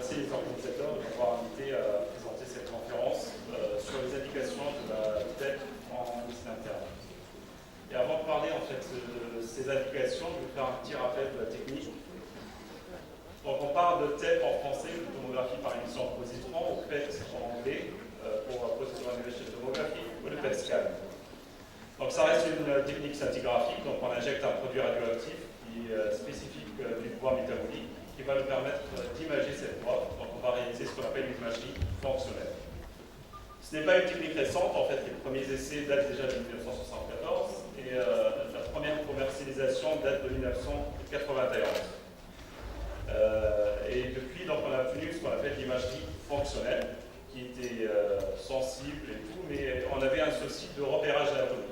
remercier les organisateurs de m'avoir invité à présenter cette conférence sur les indications de la TEP en médecine interne. Et avant de parler en fait de ces indications, je vais faire un petit rappel de la technique. Donc on parle de TEP en français, de tomographie par émission de positron, ou PET en anglais, pour Positron Emission Tomography, ou le PET scan. Donc ça reste une technique scintigraphique, donc on injecte un produit radioactif qui est spécifique d'une voie métabolique qui va nous permettre d'imager cette voie. Donc on va réaliser ce qu'on appelle une imagerie fonctionnelle. Ce n'est pas une technique récente, en fait les premiers essais datent déjà de 1974 et la première commercialisation date de 1991. Et depuis, donc, on a obtenu ce qu'on appelle l'imagerie fonctionnelle, qui était sensible et tout, mais on avait un souci de repérage anatomique.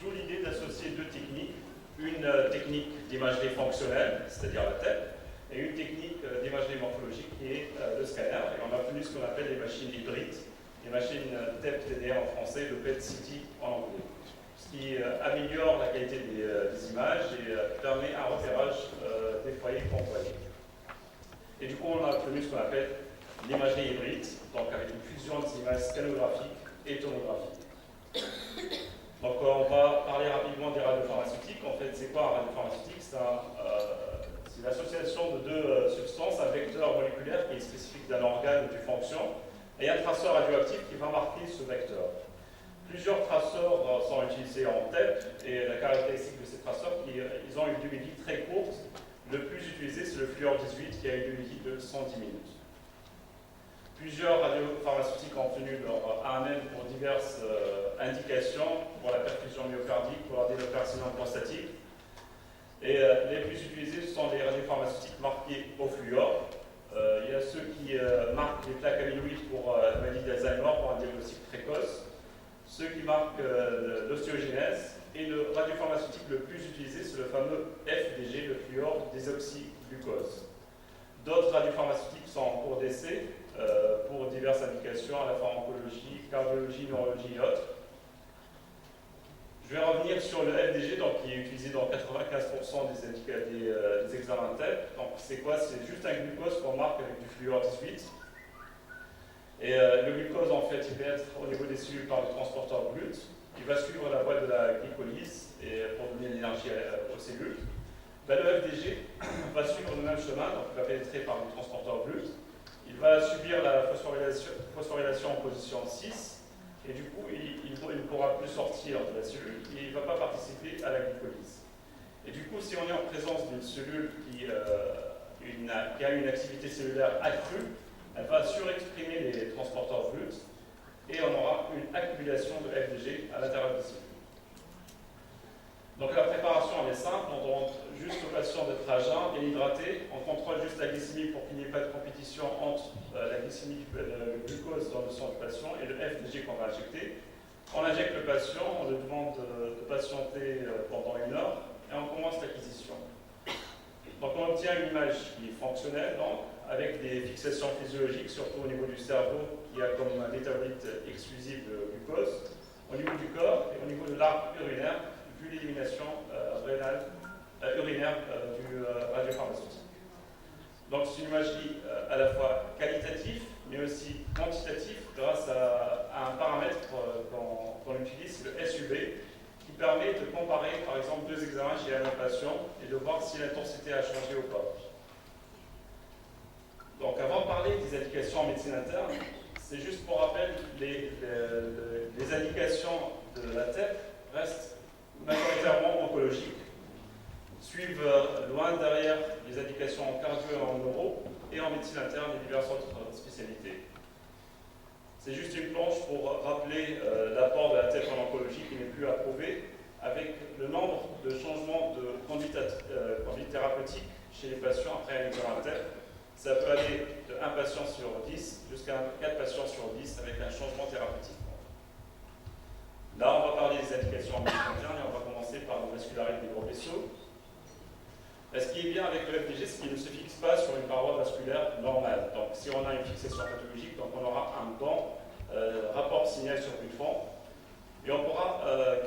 D'où l'idée d'associer deux techniques, une technique d'imagerie fonctionnelle, c'est-à-dire la TEP, et une technique d'imagerie morphologique qui est le scanner. Et on a obtenu ce qu'on appelle les machines hybrides, les machines TEP-TDR en français, le PET-CT en anglais, ce qui améliore la qualité des images et permet un repérage des foyers convoyés. Et du coup, on a obtenu ce qu'on appelle l'imagerie hybride, donc avec une fusion des images scanographiques et tomographiques. Donc on va parler rapidement des radiopharmaceutiques. En fait, c'est quoi un radiopharmaceutique? C'est l'association de deux substances, un vecteur moléculaire qui est spécifique d'un organe ou d'une fonction, et un traceur radioactif qui va marquer ce vecteur. Plusieurs traceurs sont utilisés en TEP, et la caractéristique de ces traceurs, ils ont une durée-vie très courte. Le plus utilisé, c'est le fluor 18, qui a une durée-vie de 110 minutes. Plusieurs radiopharmaceutiques ont obtenu leur AMM pour diverses indications, pour la perfusion myocardique, pour l'adénocarcinome prostatique. Et les plus utilisés, ce sont les radiopharmaceutiques marqués au fluor. Il y a ceux qui marquent les plaques amyloïdes pour la maladie d'Alzheimer, pour un diagnostic précoce. Ceux qui marquent l'ostéogenèse. Et le radiopharmaceutique le plus utilisé, c'est le fameux FDG, le fluor désoxyglucose. D'autres radiopharmaceutiques sont en cours d'essai pour diverses indications, à la fois oncologie, cardiologie, neurologie et autres. Je vais revenir sur le FDG, donc, qui est utilisé dans 95% des examens TEP. Donc c'est quoi? C'est juste un glucose qu'on marque avec du fluor 18. Et le glucose, en fait, il pénètre au niveau des cellules par le transporteur GLUT. Il va suivre la voie de la glycolyse et pour donner de l'énergie aux cellules. Le FDG va suivre le même chemin, donc il va pénétrer par le transporteur GLUT. Il va subir la phosphorylation en position 6, et du coup, il ne pourra plus sortir de la cellule et il ne va pas participer à la glycolyse. Et du coup, si on est en présence d'une cellule qui a une activité cellulaire accrue, elle va surexprimer les transporteurs GLUT et on aura une accumulation de FDG à l'intérieur des cellules. Donc la préparation elle est simple, on demande juste au patient d'être à jeun, bien hydraté, on contrôle juste la glycémie pour qu'il n'y ait pas de compétition entre la glycémie du glucose dans le sang du patient et le FDG qu'on va injecter. On injecte le patient, on lui demande de patienter pendant 1 heure et on commence l'acquisition. Donc on obtient une image qui est fonctionnelle, donc, avec des fixations physiologiques, surtout au niveau du cerveau qui a comme métabolite exclusif le glucose, au niveau du corps et au niveau de l'arc urinaire, vu l'élimination urinaire du radiopharmaceutique. Donc c'est une imagerie à la fois qualitative, mais aussi quantitative, grâce à un paramètre qu'on utilise, c'est le SUV, qui permet de comparer par exemple deux examens chez un même patient et de voir si l'intensité a changé ou pas. Donc avant de parler des indications en médecine interne, c'est juste pour rappel, les indications de la TEP restent majoritairement oncologiques, suivent loin derrière les indications en cardio et en neuro, et en médecine interne et diverses autres spécialités. C'est juste une planche pour rappeler l'apport de la TEP en oncologie qui n'est plus approuvé, avec le nombre de changements de conduite thérapeutique chez les patients après un examen TEP. Ça peut aller de 1 patient sur 10 jusqu'à 4 patients sur 10 avec un changement thérapeutique. Là, on va parler des indications en médecine interne et on va commencer par le vascularite des gros vaisseaux. Ce qui est bien avec le FDG, c'est qu'il ne se fixe pas sur une paroi vasculaire normale. Donc, si on a une fixation pathologique, donc on aura un bon rapport signal sur but fond. Et on pourra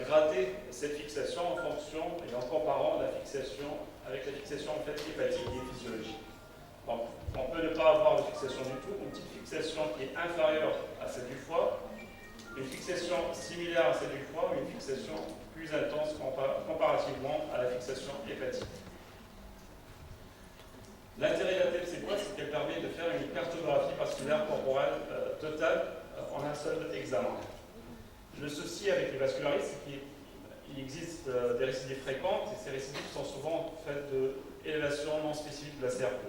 grader cette fixation en fonction et en comparant la fixation avec la fixation en fait, hépatique et physiologique. Donc, on peut ne pas avoir de fixation du tout, une petite fixation qui est inférieure à celle du foie, une fixation similaire à celle du foie, ou une fixation plus intense comparativement à la fixation hépatique. L'intérêt de la TEP, c'est quoi? C'est qu'elle permet de faire une cartographie vasculaire corporelle totale en un seul examen. Le souci avec les vascularistes, c'est qu'il existe des récidives fréquentes, et ces récidives sont souvent faites d'élévation non spécifique de la CRP.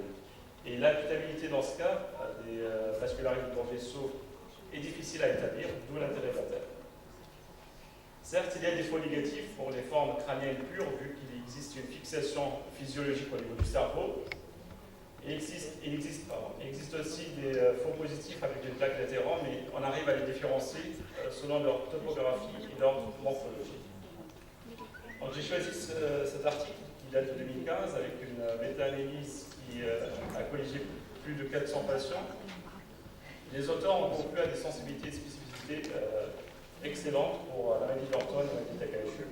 Et l'imputabilité dans ce cas des vascularistes de gros vaisseaux est difficile à établir, d'où l'intérêt de la TEP. Certes, il y a des défauts négatifs pour les formes crâniennes pures, vu qu'il existe une fixation physiologique au niveau du cerveau. Il existe aussi des faux positifs avec des plaques latérales, mais on arrive à les différencier selon leur topographie et leur morphologie. Donc j'ai choisi cet article qui date de 2015 avec une méta-analyse qui a colligé plus de 400 patients. Les auteurs ont conclu à des sensibilités et spécificités excellentes pour la maladie d'Orton et la maladie Takahashi.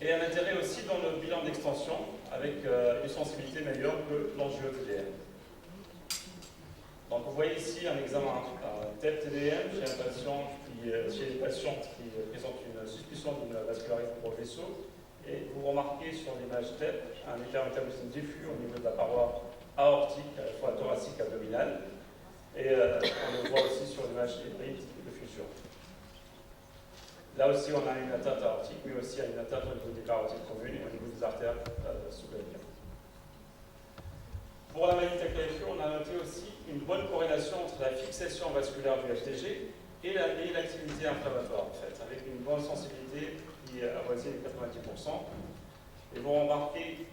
Et un intérêt aussi dans le bilan d'extension avec une sensibilité meilleure que l'angio-TDM. Donc vous voyez ici un examen TEP-TDM chez les patients qui présentent une suspicion d'une vascularité pour le vaisseau. Et vous remarquez sur l'image TEP un hypermétabolisme diffus au niveau de la paroi aortique, à la fois thoracique et abdominale. Et on le voit aussi sur l'image hybride de fusion. Là aussi, on a une atteinte aortique, mais aussi une atteinte au niveau des carotides communes et au niveau des artères sous-clavières. Pour la maladie Takahashi, on a noté aussi une bonne corrélation entre la fixation vasculaire du FDG et l'activité inflammatoire, en fait, avec une bonne sensibilité qui avoisine les 90%. Et vous remarquez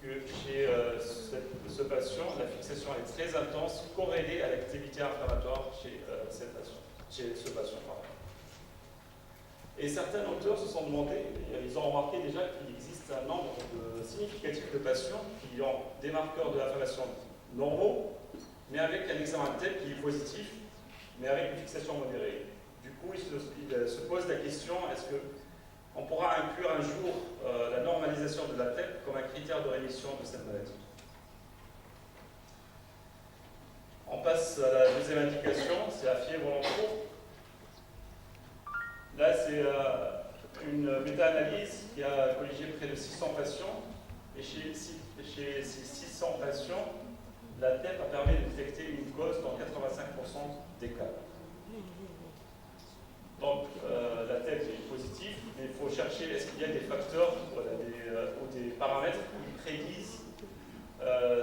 que chez ce patient, la fixation est très intense, corrélée à l'activité inflammatoire chez ce patient. Et certains auteurs se sont demandé, ils ont remarqué déjà qu'il existe un nombre significatif de patients qui ont des marqueurs de l'inflammation normaux, mais avec un examen TEP qui est positif, mais avec une fixation modérée. Du coup, il se pose la question, est-ce qu'on pourra inclure un jour la normalisation de la TEP comme un critère de rémission de cette maladie? On passe à la deuxième indication, c'est la fièvre en cours. Là, c'est une méta-analyse qui a colligé près de 600 patients. Et chez ces 600 patients, la TEP a permis de détecter une cause dans 85% des cas. Donc, la TEP est positive, mais il faut chercher est-ce qu'il y a des facteurs ou des paramètres qui prédisent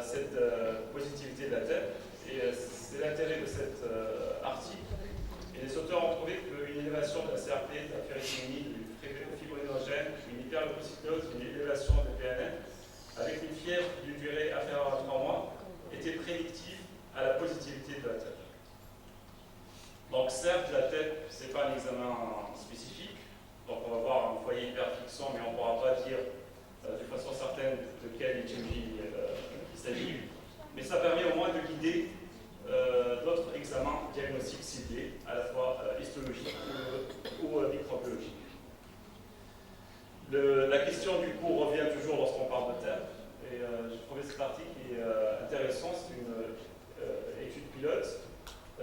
cette positivité de la TEP. Et c'est l'intérêt de cet article. Et les auteurs ont trouvé qu'une élévation de la CRP, de la ferritinine, du fibrinogène, une hyperleucocytose, une élévation de PNN, avec une fièvre d'une durée inférieure à 3 mois, était prédictive à la positivité de la TEP. Donc certes, la TEP, ce n'est pas un examen spécifique, donc on va voir un foyer hyperfixant, mais on ne pourra pas dire de façon certaine de quelle étiologie il s'agit, mais ça permet au moins de guider d'autres examens diagnostiques ciblés, à la fois histologiques ou microbiologiques. La question du coup revient toujours lorsqu'on parle de TEP, et j'ai trouvé cet article qui est intéressant, c'est une étude pilote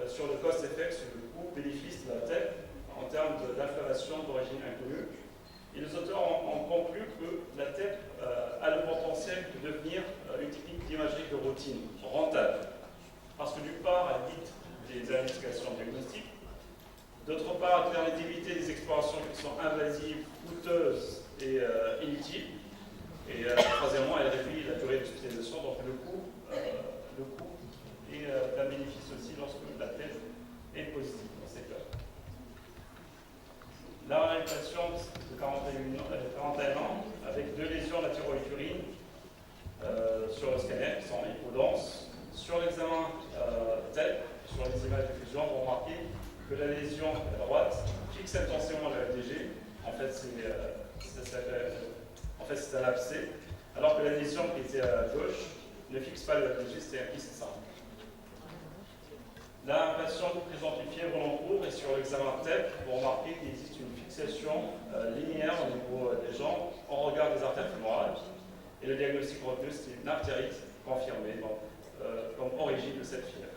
sur le cost effect, sur le coût-bénéfice de la TEP en termes d'inflammation d'origine inconnue. Et les auteurs ont conclu que la TEP a le potentiel de devenir une technique d'imagerie de routine rentable. Parce que d'une part, elle évite des investigations diagnostiques, d'autre part, elle permet d'éviter des explorations qui sont invasives, coûteuses et inutiles, et troisièmement, elle réduit la durée d'hospitalisation, donc le coût et un bénéfice aussi lorsque la TEP est positive dans ces cas. Là, on a une patiente de 41 ans avec 2 lésions latéraux-urines sur le scanner qui sont hypodenses. Sur l'examen TEP, sur les images de fusion, vous remarquez que la lésion à droite fixe intensément le FDG. En fait, c'est un abcès, alors que la lésion qui était à gauche ne fixe pas le FDG, c'est un kyste simple. Là, un patient qui présente une fièvre en cours et sur l'examen TEP, vous remarquez qu'il existe une fixation linéaire au niveau des jambes en regard des artères fémorales. Et le diagnostic retenu, c'est une artérite confirmée comme origine de cette fièvre.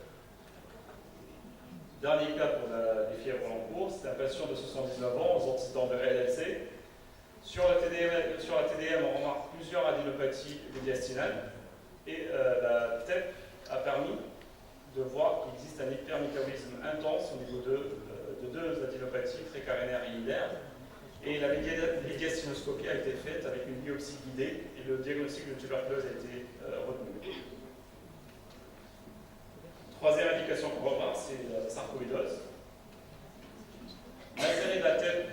Dernier cas pour les fièvres en cours, c'est un patient de 79 ans aux antécédents de LLC. Sur la TDM, on remarque plusieurs adénopathies médiastinales et la TEP a permis de voir qu'il existe un hypermétabolisme intense au niveau de deux adénopathies précarénaires et iliaires. Et la médiastinoscopie a été faite avec une biopsie guidée et le diagnostic de tuberculose a été retenu. Troisième indication qu'on repart, c'est la sarcoïdose. L'intérêt de la TEP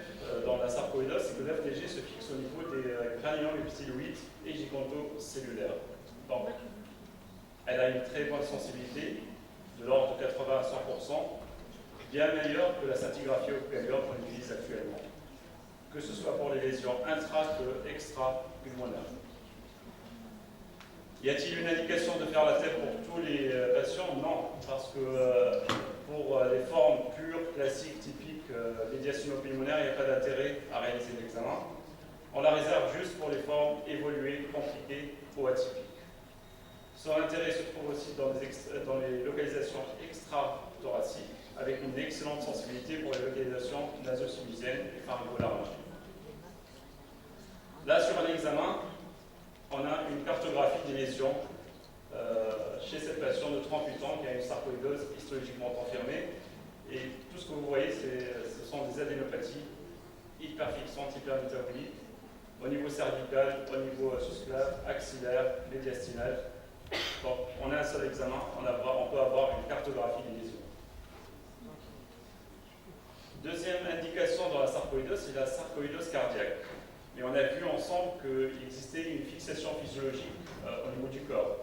dans la sarcoïdose, c'est que l'FDG se fixe au niveau des granulomes épithéloïdes et giganto-cellulaires. Donc, elle a une très bonne sensibilité, de l'ordre de 80 à 100%, bien meilleure que la scintigraphie au gallium qu'on utilise actuellement, que ce soit pour les lésions intra- que extra-pulmonaires. Y a-t-il une indication de faire la TEP pour tous les patients? Non, parce que pour les formes pures, classiques, typiques, médiastinopulmonaires, il n'y a pas d'intérêt à réaliser l'examen. On la réserve juste pour les formes évoluées, compliquées ou atypiques. Son intérêt se trouve aussi dans les localisations extra-thoraciques, avec une excellente sensibilité pour les localisations naso-sinusiennes et pharyngolaryngiennes. Là, sur un examen, on a une cartographie des lésions chez cette patiente de 38 ans qui a une sarcoïdose histologiquement confirmée. Et tout ce que vous voyez, ce sont des adénopathies hyperfixantes, hypermétaboliques, au niveau cervical, au niveau sous-sclave, axillaire, médiastinal. Donc, on a un seul examen, on peut avoir une cartographie des lésions. Deuxième indication dans la sarcoïdose, c'est la sarcoïdose cardiaque. Et on a vu ensemble qu'il existait une fixation physiologique au niveau du corps.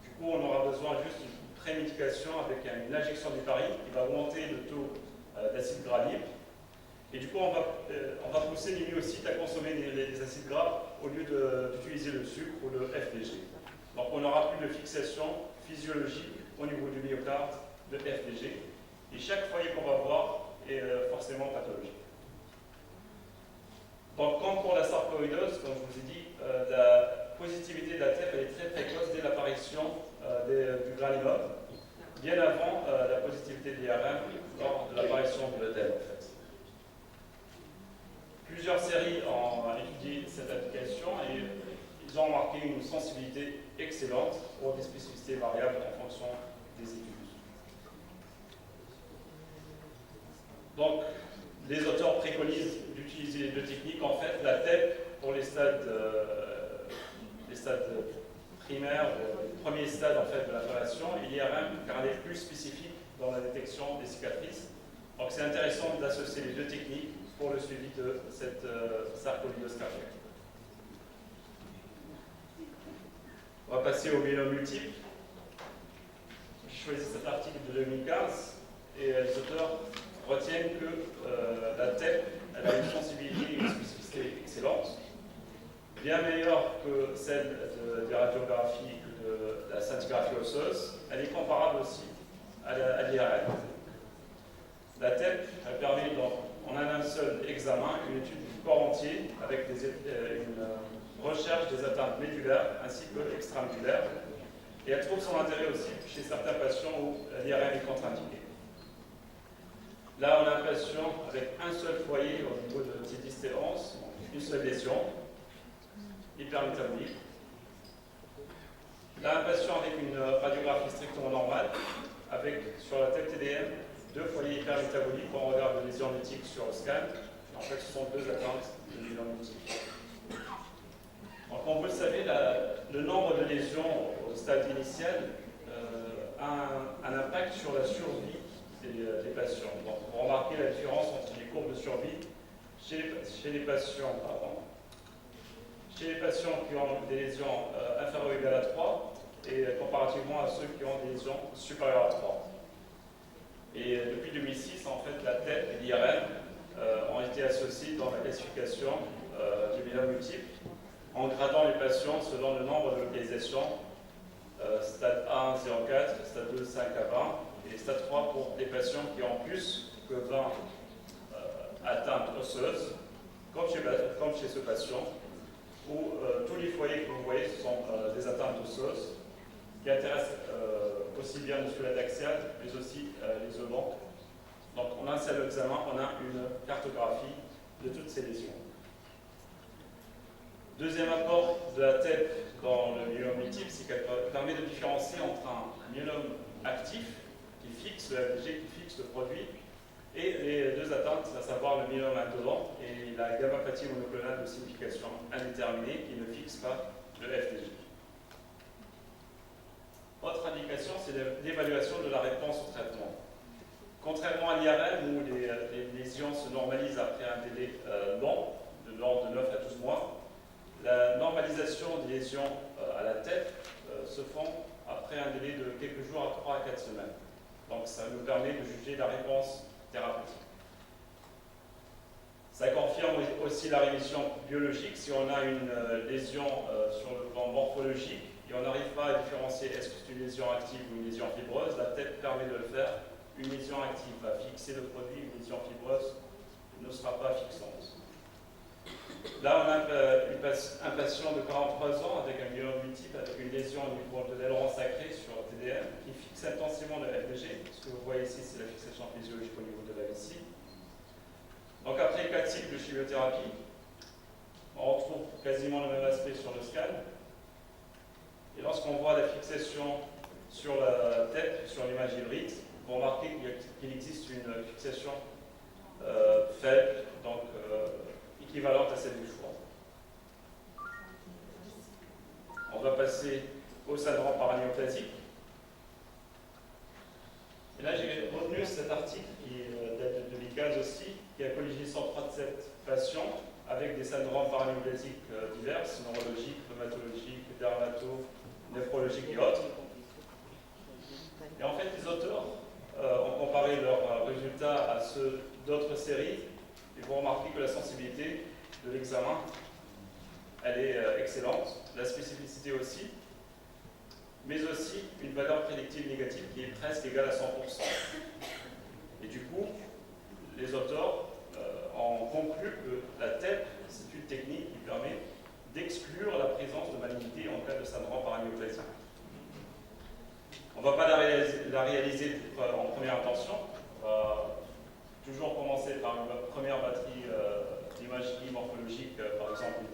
Du coup, on aura besoin juste d'une prémédication avec une injection d'héparine qui va augmenter le taux d'acide gras libre. Et du coup, on va pousser les myocytes à consommer des acides gras au lieu d'utiliser le sucre ou le FDG. Donc, on n'aura plus de fixation physiologique au niveau du myocarde de FDG. Et chaque foyer qu'on va voir est forcément pathologique. Donc, comme pour la sarcoïdose, comme je vous ai dit, la positivité de la TEP est très précoce dès l'apparition du granulome, bien avant la positivité de l'IRM lors de l'apparition de l'œdème, en fait. Plusieurs séries ont étudié cette application et ils ont marqué une sensibilité excellente pour des spécificités variables en fonction des études. Donc, les auteurs préconisent d'utiliser les deux techniques. En fait, la TEP pour les stades primaires, les premiers stades en fait, de l'inflammation, et l'IRM car elle est plus spécifique dans la détection des cicatrices. Donc, c'est intéressant d'associer les deux techniques pour le suivi de cette sarcoïdose cardiaque. On va passer au myélome multiple. J'ai choisi cet article de 2015 et les auteurs retiennent que la TEP elle a une sensibilité et une spécificité excellente, bien meilleure que celle des radiographies que de la scintigraphie osseuse. Elle est comparable aussi à l'IRM. La TEP elle permet donc, en un seul examen, une étude du corps entier avec une recherche des atteintes médulaires ainsi que extramédulaires. Et elle trouve son intérêt aussi chez certains patients où l'IRM est contre-indiqué. Là, on a un patient avec un seul foyer au niveau de T10 T11, une seule lésion, hypermétabolique. Là, un patient avec une radiographie strictement normale, avec sur la TEP TDM, deux foyers hypermétaboliques quand on regarde les lésions multiples sur le scan. En fait, ce sont deux atteintes de lésions multiples. Donc, comme vous le savez, le nombre de lésions au stade initial a un impact sur la survie des patients. Donc, vous remarquez la différence entre les courbes de survie chez les patients qui ont des lésions inférieures ou égales à 3 et comparativement à ceux qui ont des lésions supérieures à 3. Et depuis 2006, en fait, la TEP et l'IRM ont été associés dans la classification du myélome multiple en gradant les patients selon le nombre de localisations stade 1, 0,4, stade 2, 5 à 20 et stade 3 pour des patients qui ont plus que 20 atteintes osseuses, comme chez ce patient. où tous les foyers que vous voyez, ce sont des atteintes osseuses qui intéressent aussi bien le squelette axial, mais aussi les os bancs. Donc en un seul examen, on a une cartographie de toutes ces lésions. Deuxième apport de la TEP dans le myélome multiple, c'est qu'elle permet de différencier entre un myélome actif qui fixe le FDG, qui fixe le produit, et les deux atteintes, à savoir le myélome indolent et la gammapathie monoclonale de signification indéterminée qui ne fixe pas le FDG. Autre indication, c'est l'évaluation de la réponse au traitement. Contrairement à l'IRM, où les lésions se normalisent après un délai long, de l'ordre de 9 à 12 mois, la normalisation des lésions à la tête se font après un délai de quelques jours à 3 à 4 semaines. Donc ça nous permet de juger la réponse thérapeutique. Ça confirme aussi la rémission biologique. Si on a une lésion sur le plan morphologique et on n'arrive pas à différencier est-ce que c'est une lésion active ou une lésion fibreuse, la tête permet de le faire. Une lésion active va fixer le produit, une lésion fibreuse ne sera pas fixante. Là, on a un patient de 43 ans avec un myélome multiple, avec une lésion au niveau de l'aileron sacré sur TDM, qui fixe intensément le FDG. Ce que vous voyez ici, c'est la fixation physiologique au niveau de la vessie. Donc après 4 cycles de chimiothérapie, on retrouve quasiment le même aspect sur le scan. Et lorsqu'on voit la fixation sur la tête, sur l'image hybride, vous remarquez qu'il existe une fixation faible, donc équivalente à celle du foie. On va passer au syndrome paranéoplasique. Et là, j'ai retenu cet article qui date de 2015 aussi, qui a colligé 137 patients avec des syndromes paranéoplasiques divers, neurologiques, rhumatologiques, dermato, néphrologiques et autres. Et en fait, les auteurs ont comparé leurs résultats à ceux d'autres séries et vous remarquez que la sensibilité de l'examen, elle est excellente, la spécificité aussi, mais aussi une valeur prédictive négative qui est presque égale à 100%. Et du coup, les auteurs ont conclu que la TEP, c'est une technique qui permet d'exclure la présence de malignité en cas de syndrome paranéoplasique. On ne va pas la réaliser en première intention. On va toujours commencer par une première batterie d'imagerie morphologique, par exemple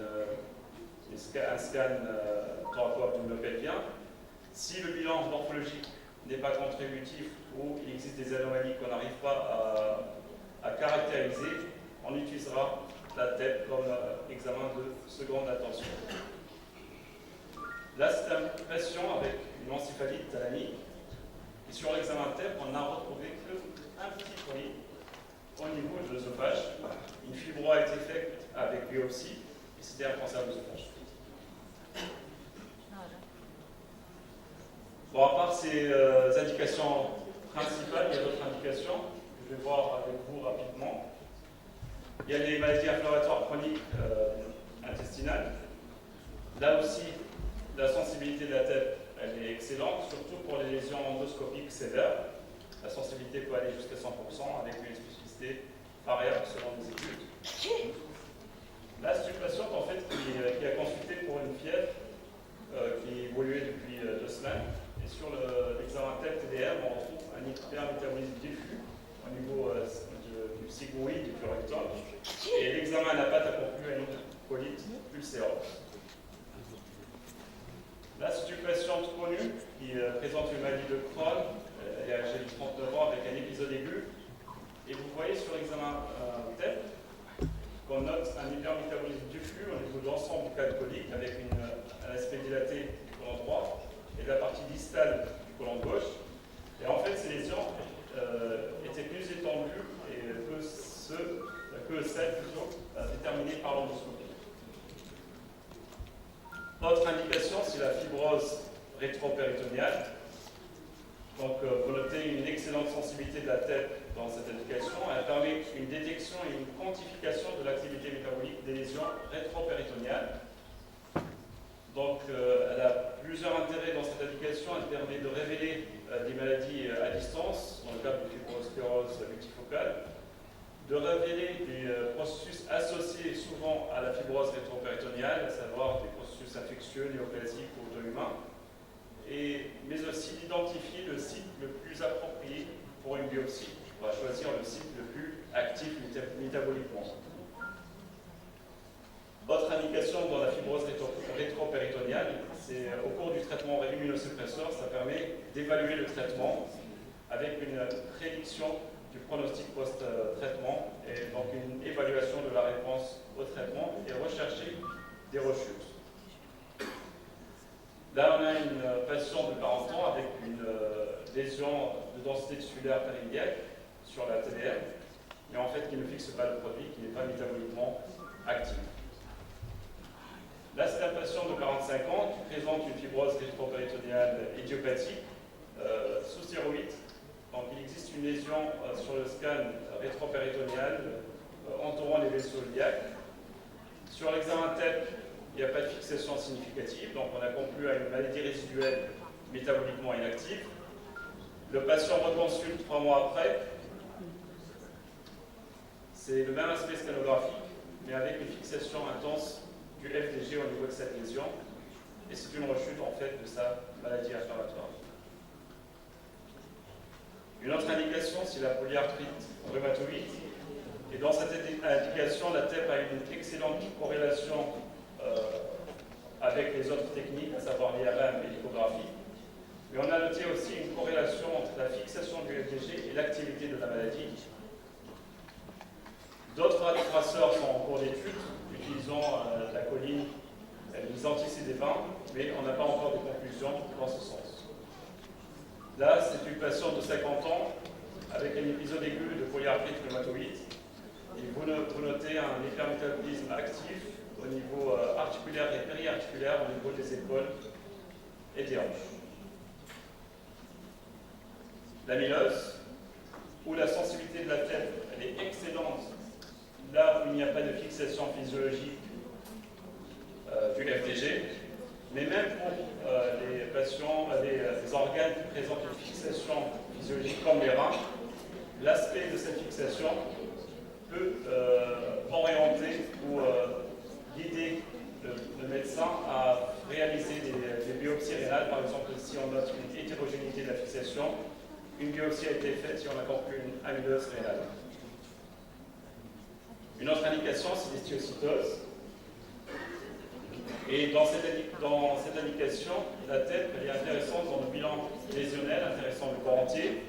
un scan thoraco-abdominopelvien. Si le bilan morphologique n'est pas contributif ou il existe des anomalies qu'on n'arrive pas à caractériser, on utilisera la TEP comme examen de seconde intention. Là, c'est un patient avec une encéphalite thalamique. Et sur l'examen TEP, on n'a retrouvé qu'un petit polype au niveau de l'œsophage. Une fibro a été faite avec biopsie et c'était un cancer de l'œsophage. Bon, à part ces indications principales, il y a d'autres indications que je vais voir avec vous rapidement. Il y a les maladies inflammatoires chroniques intestinales. Là aussi, la sensibilité de la tête, elle est excellente, surtout pour les lésions endoscopiques sévères. La sensibilité peut aller jusqu'à 100% avec une spécificité variable selon les études. Là, c'est une patiente en fait, qui a consulté pour une fièvre qui évoluait depuis 2 semaines. Et sur l'examen TEP TDM, on retrouve un hypermétabolisme diffus au niveau du sigmoïde et du rectum. Et l'examen n'a pas conclu à une colite ulcéreuse. Là, c'est une patiente connue qui présente une maladie de Crohn. Elle est âgée de 39 ans avec un épisode aigu. Et vous voyez sur l'examen TEP qu'on note un hypermétabolisme diffus au niveau de l'ensemble du cadre colique avec un aspect dilaté du côlon droit et de la partie distale du côlon gauche. Et en fait, ces lésions étaient plus étendues que celles déterminées par l'endoscopie. Autre indication, c'est la fibrose rétropéritonéale. Donc, vous notez une excellente sensibilité de la tête dans cette indication. Elle permet une détection et une quantification de l'activité métabolique des lésions rétropéritonéales. Donc, elle a plusieurs intérêts dans cette indication. Elle permet de révéler des maladies à distance, dans le cadre d'une fibrosclérose multifocale, de révéler des processus associés souvent à la fibrose rétropéritonéale, à savoir des processus infectieux, néoplasiques ou auto-humains, mais aussi d'identifier le site le plus approprié pour une biopsie. On va choisir le site le plus actif métaboliquement. Autre indication dans la fibrose rétropéritonéale, c'est au cours du traitement immunosuppresseur, ça permet d'évaluer le traitement avec une prédiction du pronostic post-traitement et donc une évaluation de la réponse au traitement et rechercher des rechutes. Là, on a une patiente de 40 ans avec une lésion de densité tissulaire pharyngiaque sur la TDR, mais en fait qui ne fixe pas le produit, qui n'est pas métaboliquement actif. Là, c'est un patient de 45 ans qui présente une fibrose rétropéritonéale idiopathique sous stéroïdes. Donc, il existe une lésion sur le scan rétropéritonéal entourant les vaisseaux iliaques. Sur l'examen TEP, il n'y a pas de fixation significative, donc on a conclu à une maladie résiduelle métaboliquement inactive. Le patient reconsulte 3 mois après. C'est le même aspect scanographique, mais avec une fixation intense du FDG au niveau de cette lésion, et c'est une rechute en fait de sa maladie inflammatoire. Une autre indication, c'est la polyarthrite rhumatoïde, et dans cette indication, la TEP a une excellente corrélation avec les autres techniques, à savoir l'IRM et l'échographie, mais on a noté aussi une corrélation entre la fixation du FDG et l'activité de la maladie. D'autres radiotraceurs sont en cours d'étude, utilisant la choline, les anti-CD20, mais on n'a pas encore de conclusion dans ce sens. Là, c'est une patiente de 50 ans avec un épisode aigu de polyarthrite rhumatoïde. Et vous notez un hypermétabolisme actif au niveau articulaire et périarticulaire, au niveau des épaules et des hanches. L'amylose, où la sensibilité de la tête elle est excellente là où il n'y a pas de fixation physiologique du FDG, mais même pour les patients, les organes qui présentent une fixation physiologique comme les reins, l'aspect de cette fixation peut orienter ou guider le médecin à réaliser des biopsies rénales. Par exemple, si on note une hétérogénéité de la fixation, une biopsie a été faite si on a conclu une amylose rénale. Une autre indication, c'est l'histiocytose. Et dans cette indication, la tête elle est intéressante dans le bilan lésionnel, intéressant le corps entier.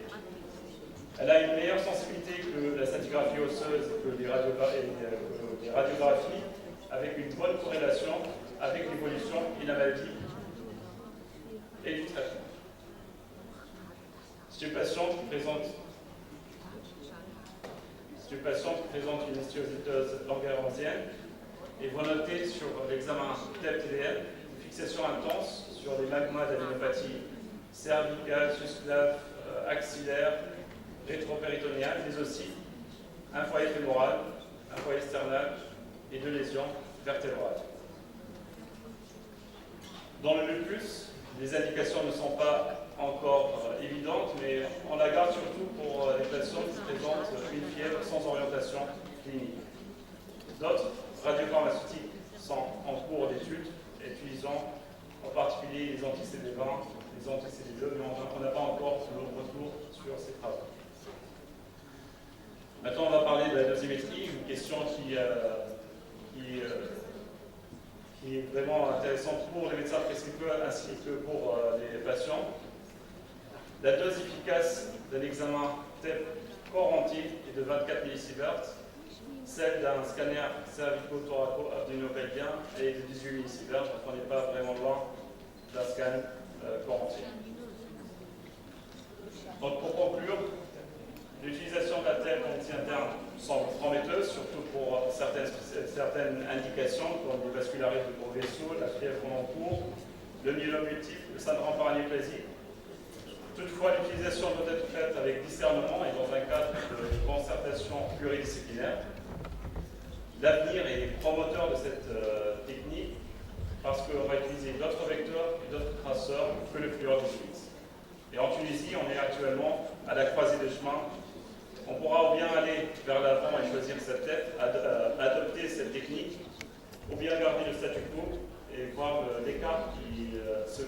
Elle a une meilleure sensibilité que la scintigraphie osseuse et que les radiographies, avec une bonne corrélation avec l'évolution et la maladie et du traitement. C'est une patiente qui présente une histiocytose langerhansienne, et vous notez sur l'examen TEP-TDL une fixation intense sur les magmas d'adénopathie cervicale, susclave, axillaire, rétropéritonéale, mais aussi un foyer fémoral, un foyer sternal et 2 lésions vertébrales. Dans le lupus, les indications ne sont pas encore évidentes, mais on la garde surtout pour les patients qui présentent une fièvre sans orientation clinique. D'autres radiopharmaceutiques sont en cours d'étude, utilisant en particulier les anti-CD20, les anti-CD2, mais on n'a pas encore de retour sur ces travaux. Maintenant, on va parler de la dosimétrie, une question qui est vraiment intéressante pour les médecins prescripteurs ainsi que pour les patients. La dose efficace d'un examen TEP corps entier est de 24 millisieverts. Celle d'un scanner cervico-thoraco-abdominopelvien est de 18 millisieverts, donc on n'est pas vraiment loin d'un scan corps entier. Donc pour conclure, l'utilisation de la TEP anti-interne semble prometteuse, surtout pour certaines indications comme les vascularites de gros vaisseaux, la fièvre en cours, le myélome multiple, le syndrome paranéplasique. Toutefois, l'utilisation doit être faite avec discernement et dans un cadre de concertation pluridisciplinaire. L'avenir est promoteur de cette technique parce qu'on va utiliser d'autres vecteurs et d'autres traceurs que le fluor 18. Et en Tunisie, on est actuellement à la croisée des chemins On pourra ou bien aller vers l'avant et choisir cette tête, adopter cette technique, ou bien garder le statu quo et voir l'écart qui se